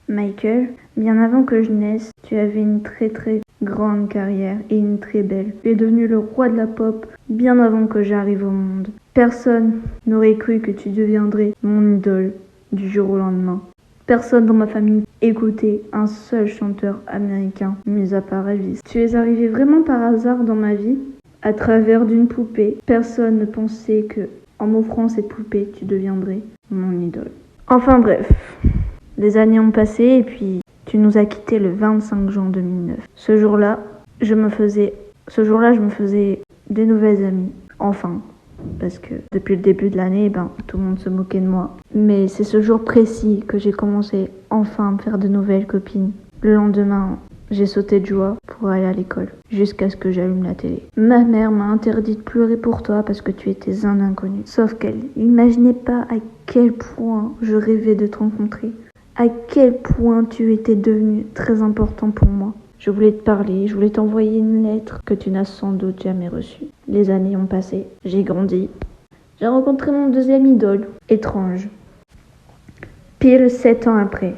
Michael, bien avant que je naisse, tu avais une très grande carrière et une très belle. Tu es devenu le roi de la pop bien avant que j'arrive au monde. Personne n'aurait cru que tu deviendrais mon idole du jour au lendemain. Personne dans ma famille écoutait un seul chanteur américain, mis à part Elvis. Tu es arrivé vraiment par hasard dans ma vie, à travers d'une poupée. Personne ne pensait que, en m'offrant cette poupée, tu deviendrais mon idole. Enfin bref, les années ont passé et puis tu nous as quittés le 25 juin 2009. Ce jour-là, je me faisais des nouvelles amies. Enfin, parce que depuis le début de l'année, tout le monde se moquait de moi. Mais c'est ce jour précis que j'ai commencé enfin à me faire de nouvelles copines. Le lendemain, j'ai sauté de joie pour aller à l'école, jusqu'à ce que j'allume la télé. Ma mère m'a interdit de pleurer pour toi parce que tu étais un inconnu. Sauf qu'elle n'imaginait pas à quel point je rêvais de te rencontrer. À quel point tu étais devenu très important pour moi. Je voulais te parler, je voulais t'envoyer une lettre que tu n'as sans doute jamais reçue. Les années ont passé, j'ai grandi. J'ai rencontré mon deuxième idole, étrange. Pile 7 ans après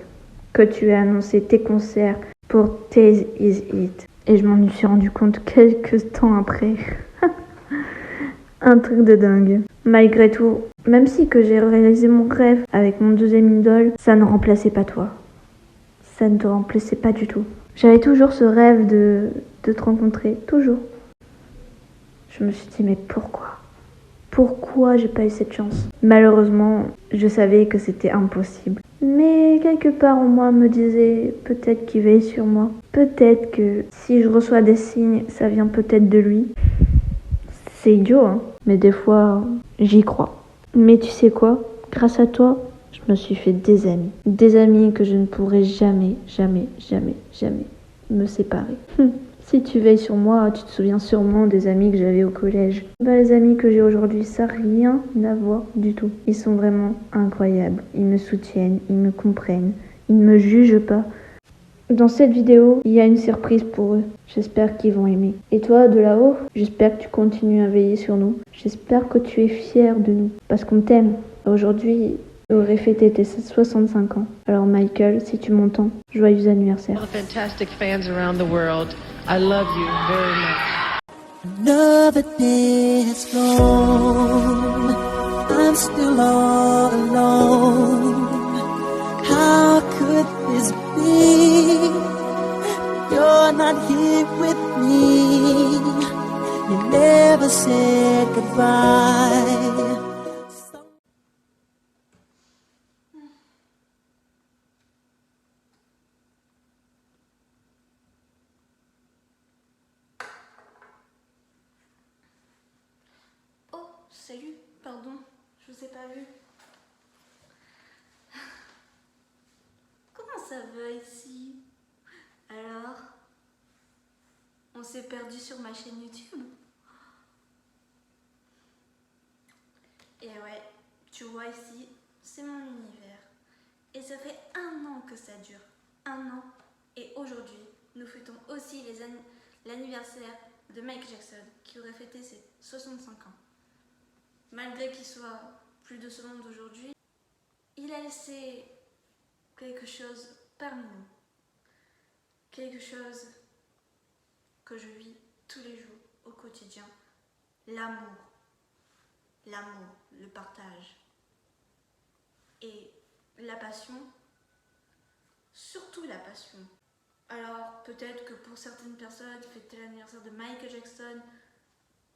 que tu as annoncé tes concerts pour Taste Is It. Et je m'en suis rendu compte quelques temps après. Un truc de dingue. Malgré tout, même si que j'ai réalisé mon rêve avec mon deuxième idole, ça ne remplaçait pas toi. Ça ne te remplaçait pas du tout. J'avais toujours ce rêve de te rencontrer, toujours. Je me suis dit, mais pourquoi ? Pourquoi j'ai pas eu cette chance ? Malheureusement, je savais que c'était impossible. Mais quelque part en moi me disait peut-être qu'il veille sur moi. Peut-être que si je reçois des signes, ça vient peut-être de lui. C'est idiot, hein. Mais des fois, j'y crois. Mais tu sais quoi ? Grâce à toi, je me suis fait des amis. Des amis que je ne pourrai jamais me séparer. Si tu veilles sur moi, tu te souviens sûrement des amis que j'avais au collège. Les amis que j'ai aujourd'hui, ça n'a rien à voir du tout. Ils sont vraiment incroyables. Ils me soutiennent, ils me comprennent, ils ne me jugent pas. Dans cette vidéo, il y a une surprise pour eux. J'espère qu'ils vont aimer. Et toi, de là-haut, j'espère que tu continues à veiller sur nous. J'espère que tu es fier de nous. Parce qu'on t'aime. Aujourd'hui, tu aurais fêté tes 65 ans. Alors Michael, si tu m'entends, joyeux anniversaire. All the fantastic fans around the world, I love you very much. Another day has gone. I'm still all alone. How could this be? You're not here with me. You never said goodbye. Oh, salut, pardon, je vous ai pas vu. Comment ça va ici? Alors, on s'est perdu sur ma chaîne YouTube. Et ouais, tu vois ici, c'est mon univers. Et ça fait 1 an que ça dure. 1 an. Et aujourd'hui, nous fêtons aussi l'anniversaire de Michael Jackson, qui aurait fêté ses 65 ans. Malgré qu'il soit plus de ce monde aujourd'hui, il a laissé quelque chose parmi nous. Quelque chose que je vis tous les jours, au quotidien. L'amour. L'amour, le partage. Et la passion. Surtout la passion. Alors peut-être que pour certaines personnes, fêter l'anniversaire de Michael Jackson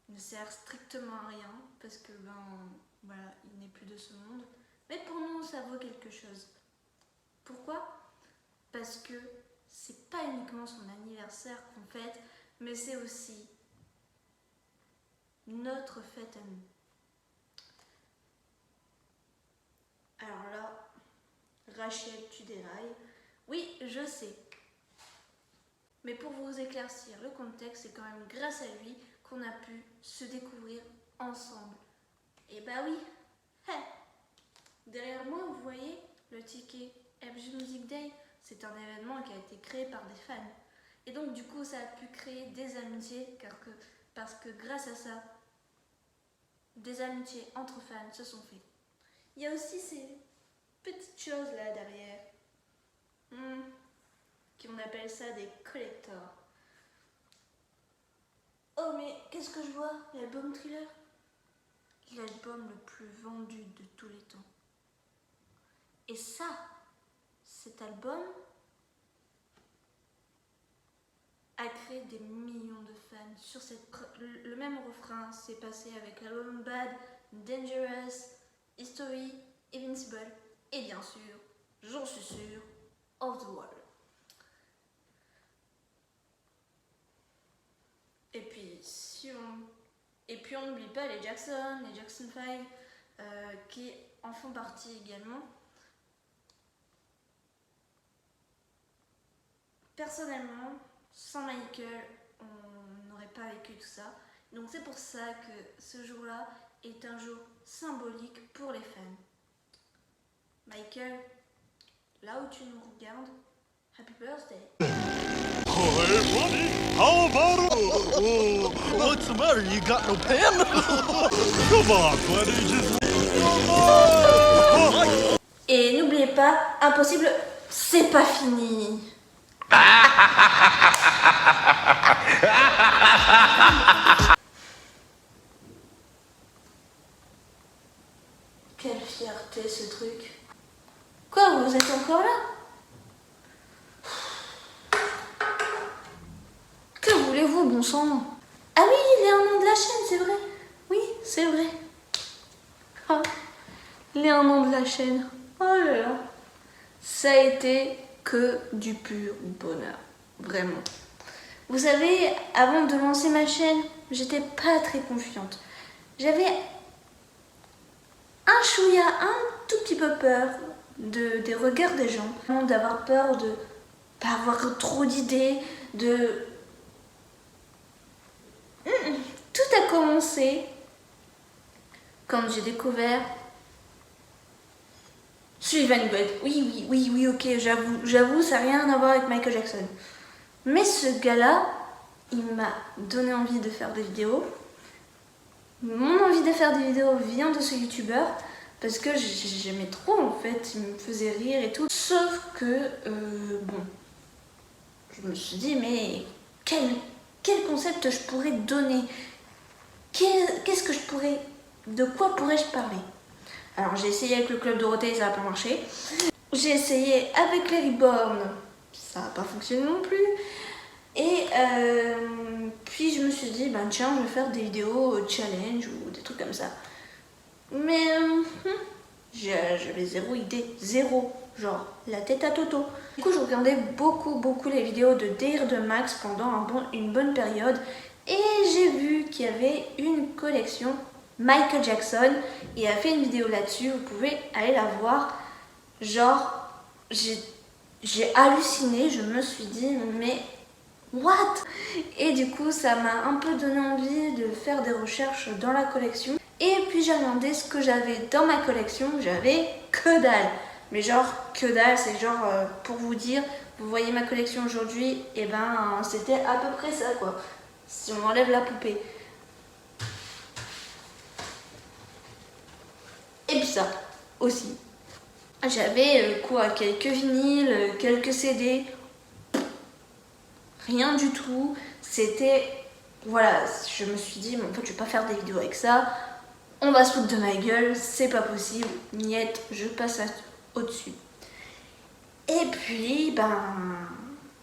ne sert strictement à rien, parce que voilà, il n'est plus de ce monde. Mais pour nous, ça vaut quelque chose. Pourquoi ? Parce que c'est pas uniquement son anniversaire qu'on fête, mais c'est aussi notre fête à nous. Alors là, Rachel, tu dérailles. Oui, je sais. Mais pour vous éclaircir le contexte, c'est quand même grâce à lui qu'on a pu se découvrir ensemble. Et bah oui, derrière moi, vous voyez le ticket FG Music Day. C'est un événement qui a été créé par des fans. Et donc du coup, ça a pu créer des amitiés, parce que grâce à ça, des amitiés entre fans se sont faites. Il y a aussi ces petites choses là derrière. appelle ça des collectors. Oh mais qu'est-ce que je vois? L'album Thriller? L'album le plus vendu de tous les temps. Et ça, cet album a créé des millions de fans. Sur le même refrain s'est passé avec l'album Bad, Dangerous, History, Invincible et bien sûr, j'en suis sûre, Of the World. Et puis on n'oublie pas les Jackson 5 qui en font partie également. Personnellement, sans Michael, on n'aurait pas vécu tout ça. Donc c'est pour ça que ce jour-là est un jour symbolique pour les fans. Michael, là où tu nous regardes, Happy Birthday. Hey, buddy, how about it? What's the matter? You got no pen? Come on, buddy, just... Et n'oubliez pas, impossible, c'est pas fini. Quelle fierté ce truc. Quoi, vous êtes encore là? Que voulez-vous, bon sang? Ah oui, il est un nom de la chaîne, c'est vrai. Oui, c'est vrai. Ah, les un nom de la chaîne. Oh là là. Ça a été que du pur bonheur. Vraiment. Vous savez, avant de lancer ma chaîne, j'étais pas très confiante. J'avais un chouïa, un tout petit peu peur des regards des gens. D'avoir peur de pas avoir trop d'idées, de... Tout a commencé quand j'ai découvert Sullivan God. Oui, ok, j'avoue, ça n'a rien à voir avec Michael Jackson. Mais ce gars-là, il m'a donné envie de faire des vidéos. Mon envie de faire des vidéos vient de ce youtubeur parce que j'aimais trop en fait, il me faisait rire et tout. Sauf que, bon, je me suis dit, mais quel concept je pourrais donner? Qu'est-ce que je pourrais... De quoi pourrais-je parler? Alors j'ai essayé avec le Club Dorothée, ça n'a pas marché. J'ai essayé avec les Reborn, ça n'a pas fonctionné non plus. Et puis je me suis dit, ben tiens, je vais faire des vidéos challenge ou des trucs comme ça. Mais j'avais zéro idée, zéro, genre la tête à Toto. Du coup je regardais beaucoup les vidéos de Dare de Max pendant une bonne période. Et j'ai vu qu'il y avait une collection Michael Jackson. Il a fait une vidéo là-dessus, vous pouvez aller la voir. Genre, j'ai halluciné, je me suis dit, mais what? Et du coup, ça m'a un peu donné envie de faire des recherches dans la collection. Et puis j'ai regardé ce que j'avais dans ma collection, j'avais que dalle. Mais genre, que dalle, c'est genre, pour vous dire, vous voyez ma collection aujourd'hui, et ben c'était à peu près ça quoi. Si on enlève la poupée. Et puis ça, aussi. J'avais quelques vinyles, quelques CD. Rien du tout. C'était... Voilà, je me suis dit, mais en fait, je vais pas faire des vidéos avec ça. On va se foutre de ma gueule, c'est pas possible. Niette, je passe au-dessus. Et puis,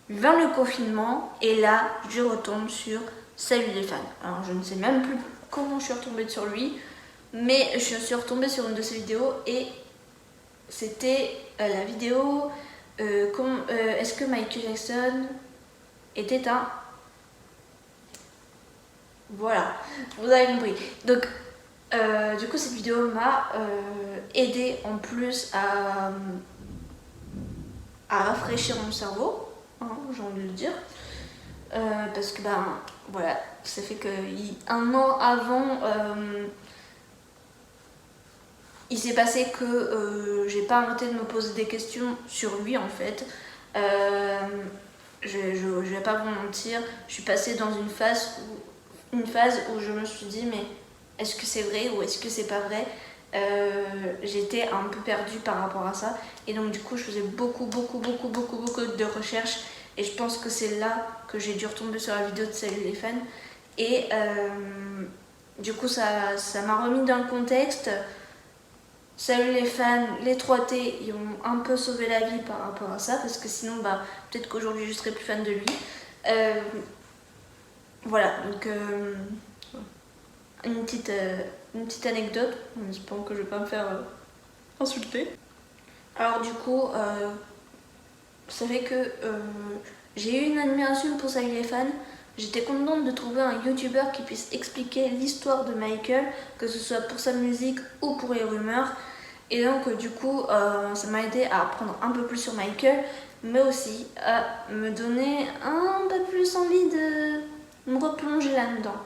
vint le confinement. Et là, je retombe sur Salut les fans. Alors, je ne sais même plus comment je suis retombée sur lui. Mais je suis retombée sur une de ses vidéos et c'était la vidéo est-ce que Michael Jackson était un... Voilà, vous avez compris. Donc, du coup, cette vidéo m'a aidé en plus à rafraîchir mon cerveau, hein, j'ai envie de le dire. Parce que, voilà, ça fait que un an avant... il s'est passé que j'ai pas arrêté de me poser des questions sur lui en fait. Je vais pas vous mentir, je suis passée dans une phase où je me suis dit mais est-ce que c'est vrai ou est-ce que c'est pas vrai? j'étais un peu perdue par rapport à ça. Et donc du coup je faisais beaucoup de recherches. Et je pense que c'est là que j'ai dû retomber sur la vidéo de Salut les fans. Et du coup ça m'a remis dans le contexte. Salut les fans, les 3T, ils ont un peu sauvé la vie par rapport à ça. Parce que sinon peut-être qu'aujourd'hui je serais plus fan de lui. Voilà, donc une petite anecdote, en espérant que je vais pas me faire insulter. Alors du coup, vous savez que j'ai eu une admiration pour Salut les fans. J'étais contente de trouver un youtubeur qui puisse expliquer l'histoire de Michael, que ce soit pour sa musique ou pour les rumeurs. Et donc du coup, ça m'a aidé à apprendre un peu plus sur Michael, mais aussi à me donner un peu plus envie de me replonger là-dedans.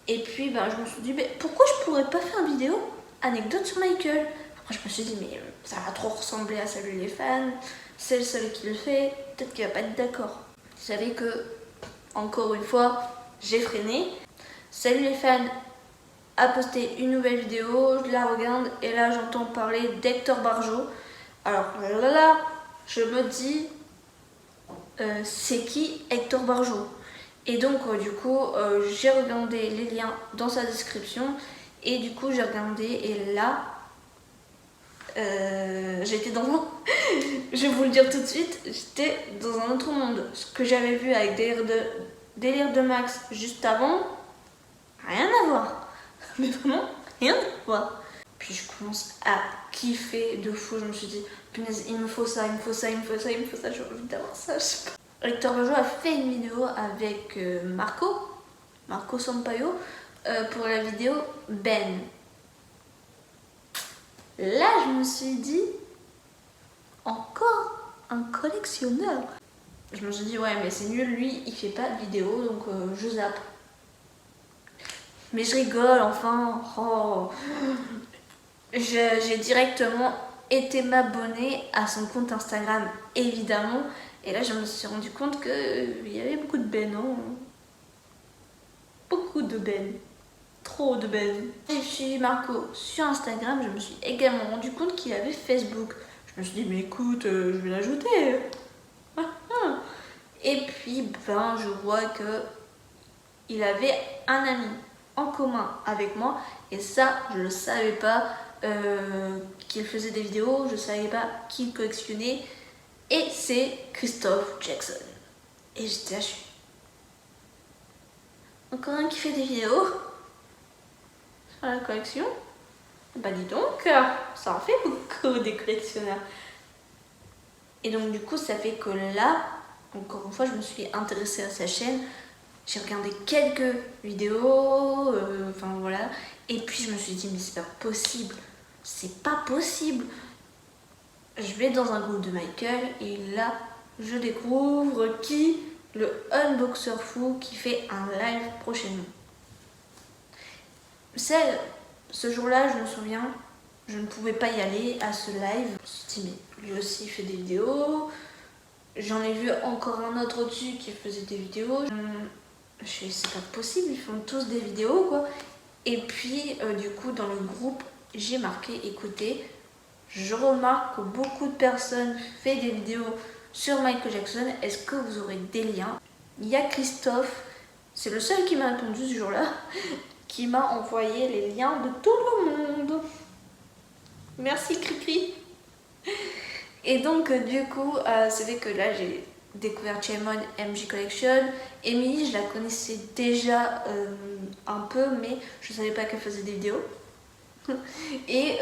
Et puis je me suis dit, pourquoi je pourrais pas faire une vidéo anecdote sur Michael? Après je me suis dit, mais ça va trop ressembler à Salut les fans, c'est le seul qui le fait, peut-être qu'il va pas être d'accord. Vous savez que, encore une fois, j'ai freiné. Salut les fans a posté une nouvelle vidéo, je la regarde et là j'entends parler d'Hector Barjot. Alors là, je me dis, c'est qui Hector Barjot? Et donc du coup j'ai regardé les liens dans sa description et du coup j'ai regardé et là j'étais dans un... je vais vous le dire tout de suite, j'étais dans un autre monde. Ce que j'avais vu avec Délire de Max juste avant, rien à voir. Mais vraiment rien à voir. Puis je commence à kiffer de fou, je me suis dit punaise, il me faut ça, j'ai envie d'avoir ça, je sais pas. Hector Barjot a fait une vidéo avec Marco Sampaio pour la vidéo Ben. Là, je me suis dit, encore un collectionneur. Je me suis dit, ouais, mais c'est nul, lui, il fait pas de vidéo, donc je zappe. Mais je rigole, enfin. Oh. J'ai directement été m'abonner à son compte Instagram, évidemment. Et là, je me suis rendu compte qu'il y avait beaucoup de Ben, hein. Beaucoup de Ben. Trop de Ben. J'ai suivi Marco sur Instagram, je me suis également rendu compte qu'il avait Facebook. Je me suis dit, mais écoute, je vais l'ajouter. Et puis, je vois que il avait un ami en commun avec moi. Et ça, je ne le savais pas qu'il faisait des vidéos, je ne savais pas qu'il collectionnait. Et c'est Christophe Jackson. Et j'étais là, encore un qui fait des vidéos sur la collection. Bah dis donc, ça en fait beaucoup des collectionneurs. Et donc du coup, ça fait que là, encore une fois, je me suis intéressée à sa chaîne. J'ai regardé quelques vidéos, voilà. Et puis je me suis dit, mais c'est pas possible. C'est pas possible. Je vais dans un groupe de Michael et là, je découvre le unboxer fou qui fait un live prochainement. Ce jour-là, je me souviens, je ne pouvais pas y aller à ce live. Je me suis dit, mais lui aussi il fait des vidéos. J'en ai vu encore un autre au-dessus qui faisait des vidéos. Je suis dit, c'est pas possible, ils font tous des vidéos, quoi. Et puis, du coup, dans le groupe, j'ai marqué, écoutez, je remarque que beaucoup de personnes font des vidéos sur Michael Jackson. Est-ce que vous aurez des liens? Il y a Christophe, c'est le seul qui m'a répondu ce jour-là, qui m'a envoyé les liens de tout le monde. Merci Cricri. Et donc du coup, c'est vrai que là j'ai découvert Chaemon MJ Collection. Emily, je la connaissais déjà un peu, mais je savais pas qu'elle faisait des vidéos. Et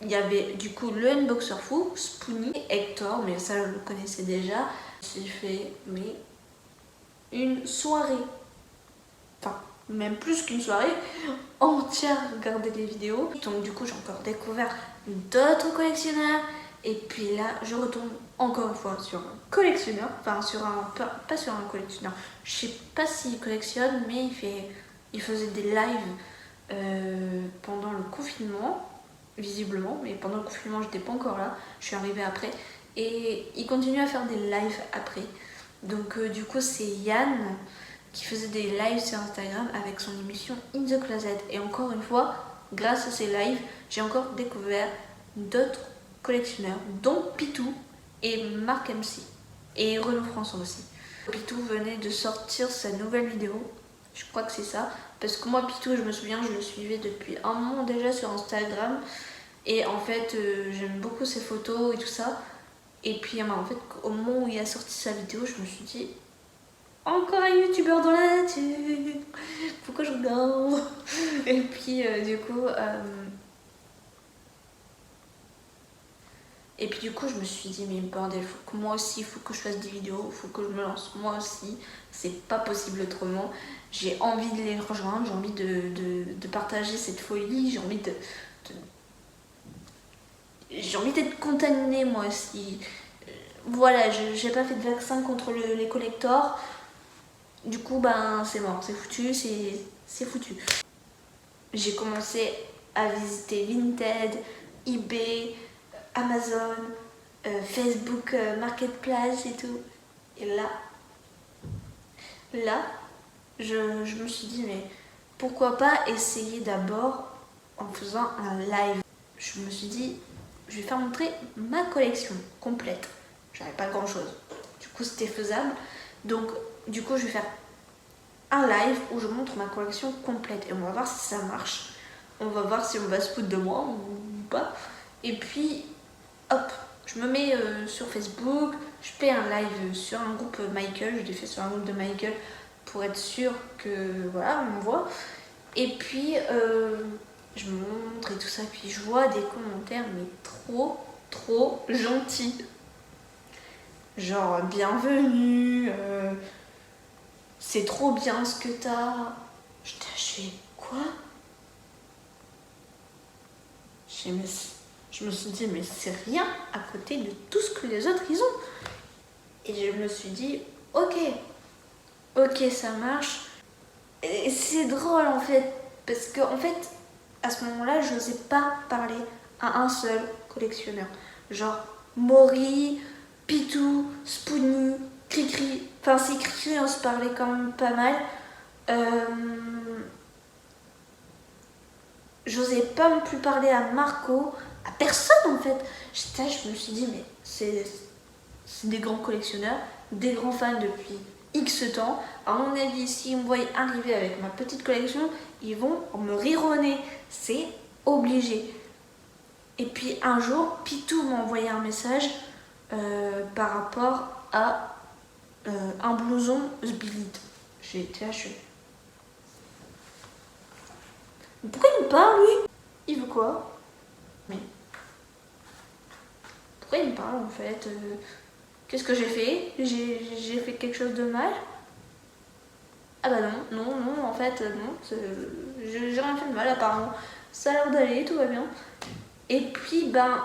il y avait du coup le unboxer fou, Spoonie, Hector, mais ça je le connaissais déjà. J'ai fait une soirée, enfin même plus qu'une soirée entière à regarder des vidéos. Donc du coup j'ai encore découvert d'autres collectionneurs. Et puis là je retombe encore une fois sur un collectionneur, enfin sur un, pas sur un collectionneur, je sais pas s'il collectionne, mais il faisait des lives pendant le confinement, visiblement, mais pendant le confinement j'étais pas encore là, je suis arrivée après. Et il continue à faire des lives après. Donc du coup c'est Yann. qui faisait des lives sur Instagram avec son émission In the Closet. Et encore une fois, grâce à ces lives, j'ai encore découvert d'autres collectionneurs, dont Pitou et Marc MC. Et Renaud François aussi. Pitou venait de sortir sa nouvelle vidéo. Je crois que c'est ça. Parce que moi, Pitou, je me souviens, je le suivais depuis un moment déjà sur Instagram. Et en fait, j'aime beaucoup ses photos et tout ça. Et puis, en fait, au moment où il a sorti sa vidéo, je me suis dit, encore un youtubeur dans la nature, pourquoi je regarde? Et puis, je me suis dit, mais bordel, faut que moi aussi, il faut que je fasse des vidéos, il faut que je me lance moi aussi. C'est pas possible autrement. J'ai envie de les rejoindre, j'ai envie de partager cette folie, j'ai envie d'être contaminée moi aussi. Voilà, j'ai pas fait de vaccin contre les collectors. Du coup, ben c'est mort, c'est foutu, c'est foutu. J'ai commencé à visiter Vinted, eBay, Amazon, Facebook Marketplace et tout. Et là, je me suis dit, mais pourquoi pas essayer d'abord en faisant un live. Je me suis dit, je vais faire montrer ma collection complète. J'avais pas grand chose. Du coup, c'était faisable. Donc, du coup, je vais faire un live où je montre ma collection complète. Et on va voir si ça marche. On va voir si on va se foutre de moi ou pas. Et puis, hop, je me mets sur Facebook. Je fais un live sur un groupe Michael. Je l'ai fait sur un groupe de Michael pour être sûr que, voilà, on me voit. Et puis, je me montre et tout ça. Puis, je vois des commentaires, mais trop gentils. Genre, bienvenue, c'est trop bien ce que t'as. Je fais quoi? Je me suis dit, mais c'est rien à côté de tout ce que les autres ils ont. Et je me suis dit, ok, ça marche. Et c'est drôle en fait, parce que en fait, à ce moment-là, je n'osais pas parler à un seul collectionneur. Genre, Maury, Pitou, Spoonie, Cricri. Enfin, c'est Cricri, on se parlait quand même pas mal. J'osais pas non plus parler à Marco, à personne en fait. Je me suis dit, mais c'est des grands collectionneurs, des grands fans depuis X temps. À mon avis, s'ils me voient arriver avec ma petite collection, ils vont me rironner. C'est obligé. Et puis un jour, Pitou m'a envoyé un message par rapport à un blouson Sbillit. J'ai été hachée. Pourquoi il me parle, lui? Il veut quoi? Mais pourquoi il me parle en fait? Qu'est-ce que j'ai fait? J'ai fait quelque chose de mal? Ah bah non, en fait, non. J'ai rien fait de mal apparemment. Ça a l'air d'aller, tout va bien. Et puis, ben,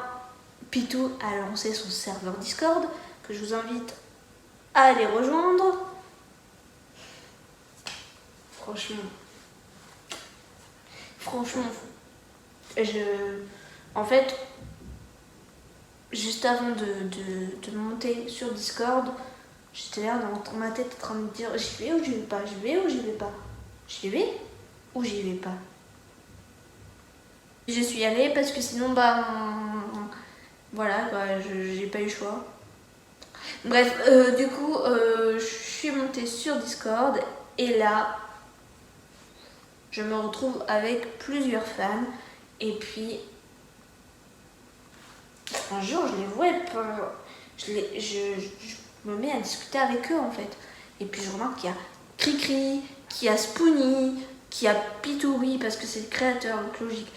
Pitou a lancé son serveur Discord, que je vous invite à aller rejoindre. Franchement, en fait, juste avant de monter sur Discord, j'étais là dans ma tête en train de me dire, j'y vais ou j'y vais pas, j'y vais ou j'y vais pas, j'y vais ou j'y vais pas. Je suis allée parce que sinon, bah, voilà, bah, j'ai pas eu le choix. Bref, du coup, je suis montée sur Discord et là, je me retrouve avec plusieurs fans. Et puis, un jour, je les vois, je me mets à discuter avec eux en fait. Et puis, je remarque qu'il y a Cricri, qu'il y a Spoonie, qu'il y a Pitouri parce que c'est le créateur, donc logique.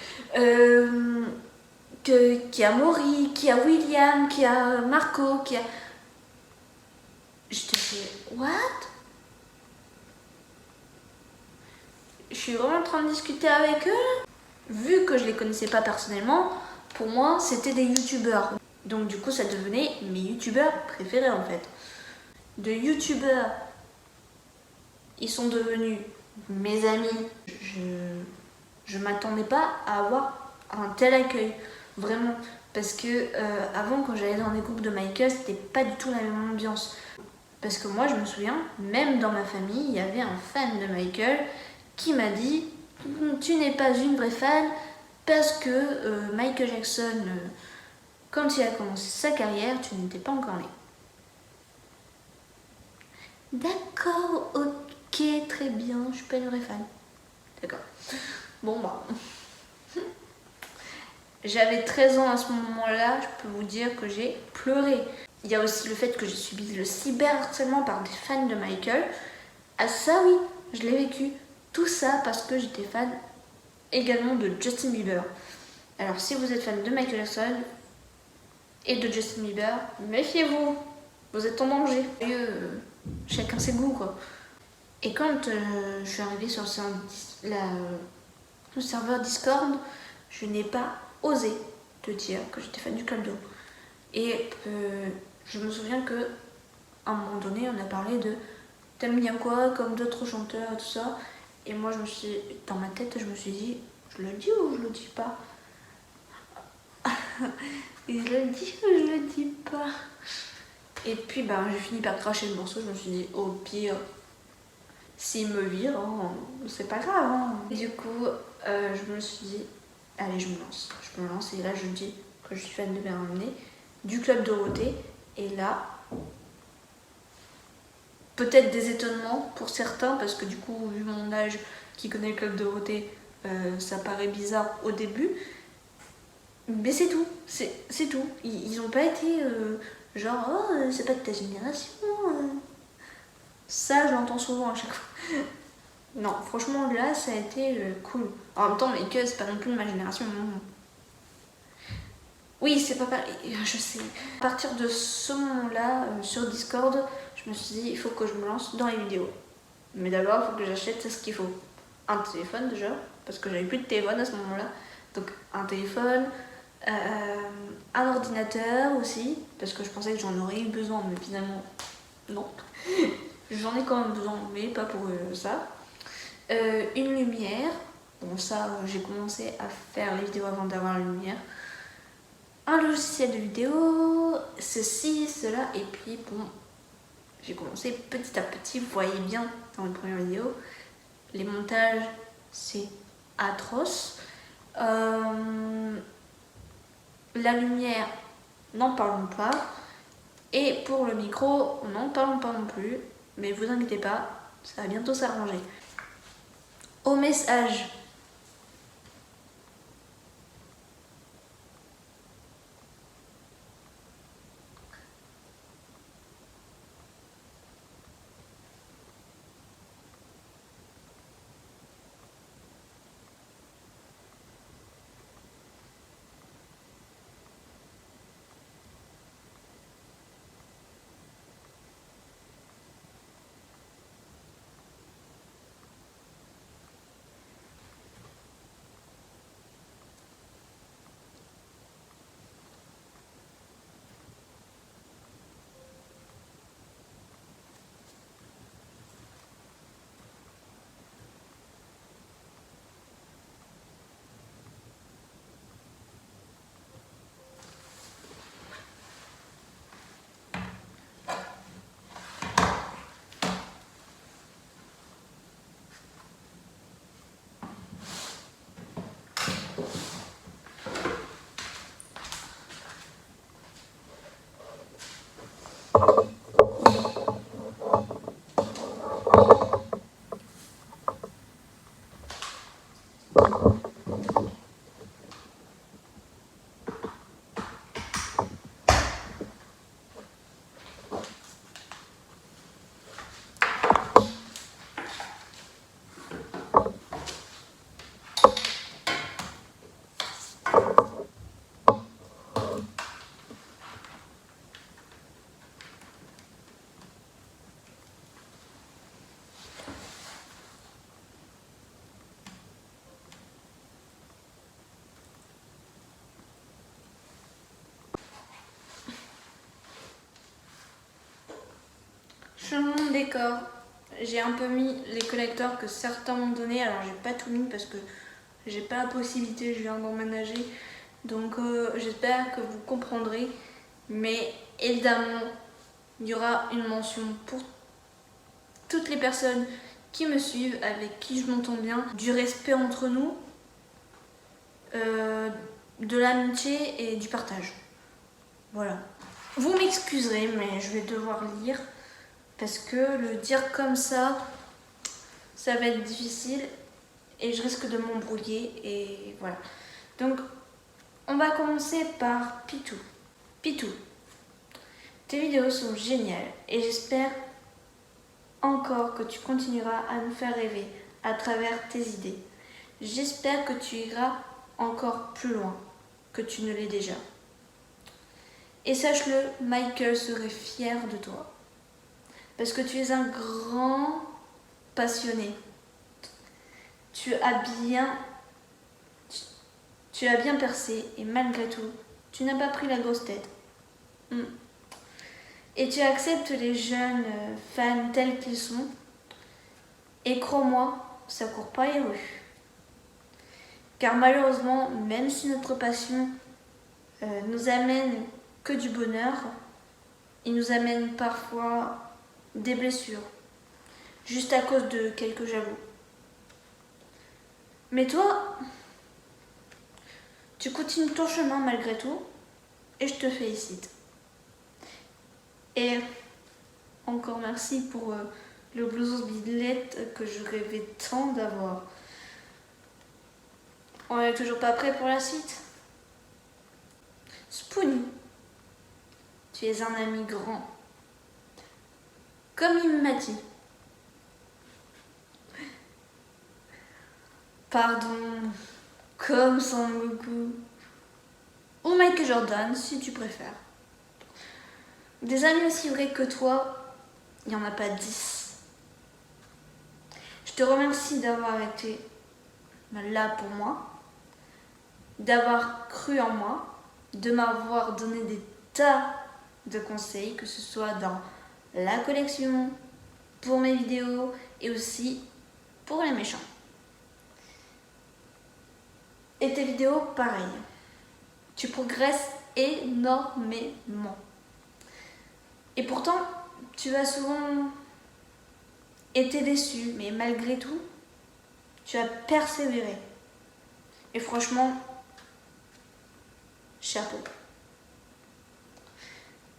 Qu'il y a Maury, qu'il y a William, qu'il y a Marco, qu'il y a... Je te fais, what? Je suis vraiment en train de discuter avec eux. Vu que je les connaissais pas personnellement, pour moi, c'était des youtubeurs. Donc du coup, ça devenait mes youtubeurs préférés en fait. De youtubeurs, ils sont devenus mes amis. Je m'attendais pas à avoir un tel accueil, vraiment. Parce que avant, quand j'allais dans des groupes de Michael, c'était pas du tout la même ambiance. Parce que moi, je me souviens, même dans ma famille, il y avait un fan de Michael qui m'a dit « Tu n'es pas une vraie fan parce que Michael Jackson, quand il a commencé sa carrière, tu n'étais pas encore né. » D'accord, ok, très bien, je suis pas une vraie fan. D'accord. Bon, bah... J'avais 13 ans à ce moment-là, je peux vous dire que j'ai pleuré. Il y a aussi le fait que j'ai subi le cyberharcèlement par des fans de Michael. Ah ça oui, je l'ai vécu. Tout ça parce que j'étais fan également de Justin Bieber. Alors si vous êtes fan de Michael Jackson et de Justin Bieber, méfiez-vous, vous êtes en danger. Chacun ses goûts quoi. Et quand je suis arrivée sur le serveur Discord, je n'ai pas osé te dire que j'étais fan du Club Doro. Et je me souviens que à un moment donné, on a parlé de t'aimes bien quoi comme d'autres chanteurs et tout ça. Et moi, dans ma tête, je me suis dit, je le dis ou je le dis pas? Et je le dis ou je le dis pas? Et puis, j'ai fini par cracher le morceau. Je me suis dit, au pire, s'il me vire, hein, c'est pas grave. Hein. Et du coup, je me suis dit, allez, je me lance. Je me lance et là, je dis que je suis fan de Bernard-Minet, du Club Dorothée. Et là, peut-être des étonnements pour certains, parce que du coup, vu mon âge qui connaît le Club Dorothée, ça paraît bizarre au début. Mais c'est tout, c'est tout. Ils ont pas été genre, oh, c'est pas de ta génération. Ça, je l'entends souvent à chaque fois. Non, franchement, là, ça a été cool. En même temps, Michael, c'est pas non plus de ma génération. Non. Oui, c'est pas pareil, je sais. À partir de ce moment-là, sur Discord, je me suis dit, il faut que je me lance dans les vidéos. Mais d'abord, il faut que j'achète ce qu'il faut. Un téléphone déjà, parce que j'avais plus de téléphone à ce moment-là. Donc un téléphone, un ordinateur aussi, parce que je pensais que j'en aurais eu besoin, mais finalement, non. J'en ai quand même besoin, mais pas pour ça. Une lumière. Bon, ça, j'ai commencé à faire les vidéos avant d'avoir la lumière. Un logiciel de vidéo, ceci, cela, et puis bon, j'ai commencé petit à petit, vous voyez bien dans les premières vidéos, les montages, c'est atroce. La lumière, n'en parlons pas. Et pour le micro, n'en parlons pas non plus, mais vous inquiétez pas, ça va bientôt s'arranger. Au message. Changement de décor. J'ai un peu mis les connecteurs que certains m'ont donné. Alors j'ai pas tout mis parce que j'ai pas la possibilité, je viens d'emménager. Donc j'espère que vous comprendrez. Mais évidemment, Il y aura une mention pour toutes les personnes qui me suivent, avec qui je m'entends bien, du respect entre nous, de l'amitié et du partage. Voilà. Vous m'excuserez, mais je vais devoir lire parce que le dire comme ça va être difficile et je risque de m'embrouiller et voilà. Donc, on va commencer par Pitou. Pitou, tes vidéos sont géniales et j'espère encore que tu continueras à nous faire rêver à travers tes idées. J'espère que tu iras encore plus loin que tu ne l'es déjà. Et sache-le, Michael serait fier de toi. Parce que tu es un grand passionné. Tu as bien percé et malgré tout, tu n'as pas pris la grosse tête. Et tu acceptes les jeunes fans tels qu'ils sont. Et crois-moi, ça court pas les rues. Car malheureusement, même si notre passion nous amène que du bonheur, il nous amène parfois des blessures, juste à cause de quelques jaloux. Mais toi, tu continues ton chemin malgré tout, et je te félicite. Et encore merci pour le blouson bidlette que je rêvais tant d'avoir. On n'est toujours pas prêt pour la suite. Spoony, tu es un ami grand. Comme il m'a dit. Pardon, comme Son Goku. Ou Michael Jordan, si tu préfères. Des amis aussi vrais que toi, il n'y en a pas 10. Je te remercie d'avoir été là pour moi, d'avoir cru en moi, de m'avoir donné des tas de conseils, que ce soit dans la collection, pour mes vidéos et aussi pour les méchants. Et tes vidéos, pareil. Tu progresses énormément. Et pourtant, tu as souvent été déçu, mais malgré tout, tu as persévéré. Et franchement, chapeau.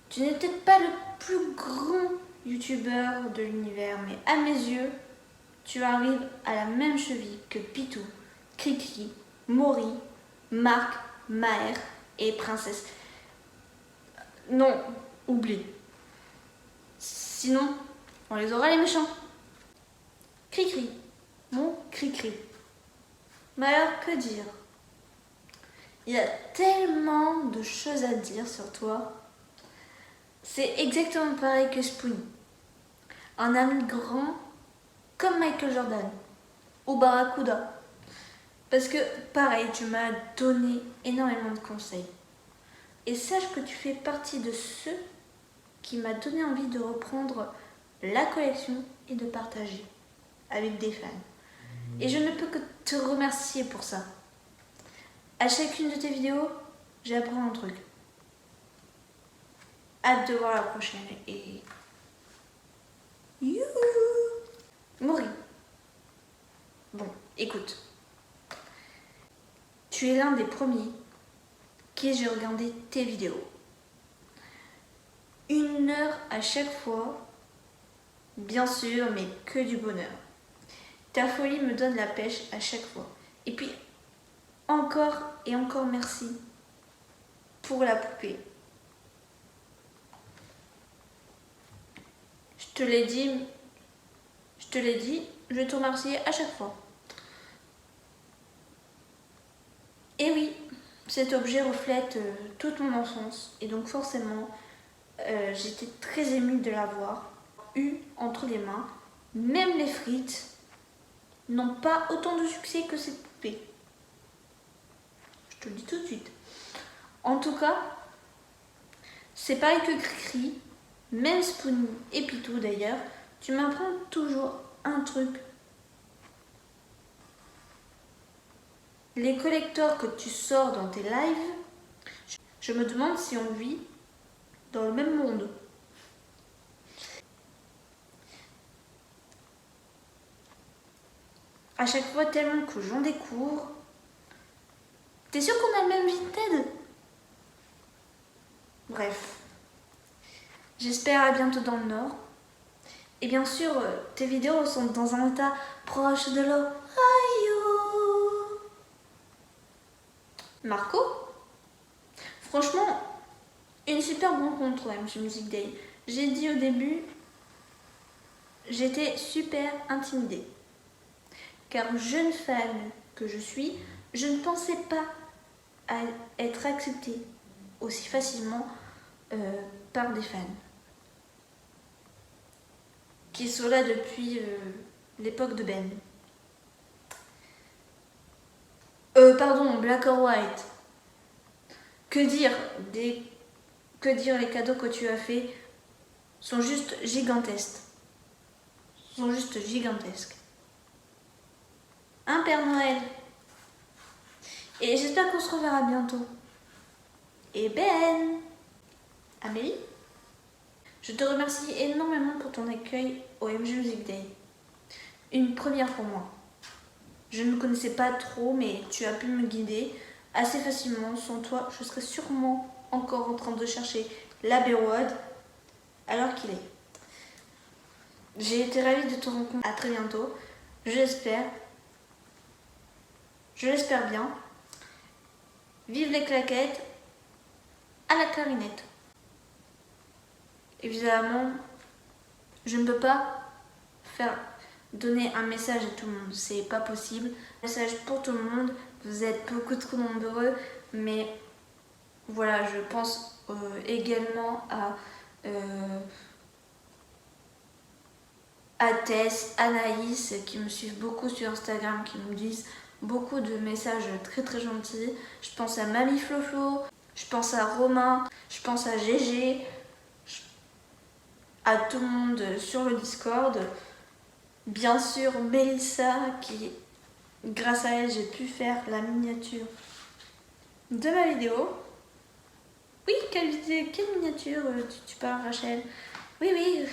Tu n'es peut-être pas le plus grand youtubeur de l'univers, mais à mes yeux, tu arrives à la même cheville que Pitou, Cricri, Maury, Marc, Maher et Princesse. Non, oublie. Sinon, on les aura les méchants. Cricri, mon Cricri. Mais alors, que dire? Il y a tellement de choses à dire sur toi. C'est exactement pareil que Spoony. Un ami grand comme Michael Jordan ou Barracuda. Parce que, pareil, tu m'as donné énormément de conseils. Et sache que tu fais partie de ceux qui m'a donné envie de reprendre la collection et de partager avec des fans. Et je ne peux que te remercier pour ça. À chacune de tes vidéos, j'apprends un truc. Hâte de voir la prochaine et... Youhou! Maury. Bon, écoute. Tu es l'un des premiers qui j'ai regardé tes vidéos. 1 heure à chaque fois, bien sûr, mais que du bonheur. Ta folie me donne la pêche à chaque fois. Et puis, encore et encore merci pour la poupée. Je te l'ai dit, je vais te remercier à chaque fois. Et oui, cet objet reflète toute mon enfance et donc forcément, j'étais très émue de l'avoir eu entre les mains. Même les frites n'ont pas autant de succès que cette poupée. Je te le dis tout de suite. En tout cas, c'est pareil que Cricri, même Spoony et Pitou d'ailleurs, tu m'apprends toujours un truc. Les collecteurs que tu sors dans tes lives, je me demande si on vit dans le même monde. À chaque fois, tellement que j'en découvre. T'es sûr qu'on a le même Vinted? Bref. J'espère à bientôt dans le Nord. Et bien sûr, tes vidéos sont dans un état proche de l'Ohio. Marco? Franchement, une super rencontre au MC Music Day. J'ai dit au début, j'étais super intimidée. Car jeune fan que je suis, je ne pensais pas à être acceptée aussi facilement par des fans. Qui sont là depuis l'époque de Ben. Pardon, Black or White. Que dire les cadeaux que tu as faits sont juste gigantesques. Hein, Père Noël? Et j'espère qu'on se reverra bientôt. Et Ben, Amélie, je te remercie énormément pour ton accueil au MG Music Day. Une première pour moi. Je ne me connaissais pas trop, mais tu as pu me guider assez facilement. Sans toi, je serais sûrement encore en train de chercher l'Abbey Road alors qu'il est. J'ai été ravie de te rencontrer. À très bientôt. Je l'espère bien. Vive les claquettes à la clarinette. Évidemment, je ne peux pas donner un message à tout le monde, c'est pas possible. Un message pour tout le monde, vous êtes beaucoup trop nombreux, mais voilà, je pense également à Tess, Anaïs, qui me suivent beaucoup sur Instagram, qui me disent beaucoup de messages très très gentils. Je pense à Mamie Floflo, je pense à Romain, je pense à GG, à tout le monde sur le Discord. Bien sûr, Mélissa, qui, grâce à elle, j'ai pu faire la miniature de ma vidéo. Oui, quelle miniature tu parles, Rachel? Oui,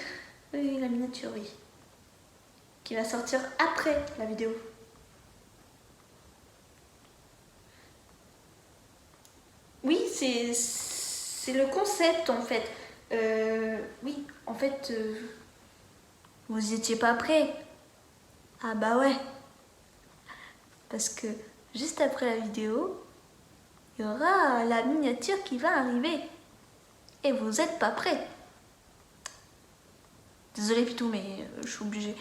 la miniature, oui. Qui va sortir après la vidéo. Oui, c'est le concept, en fait. Oui, en fait, vous étiez pas prêts. Ah bah ouais. Parce que juste après la vidéo, il y aura la miniature qui va arriver. Et vous êtes pas prêts. Désolée Pitou, mais je suis obligée.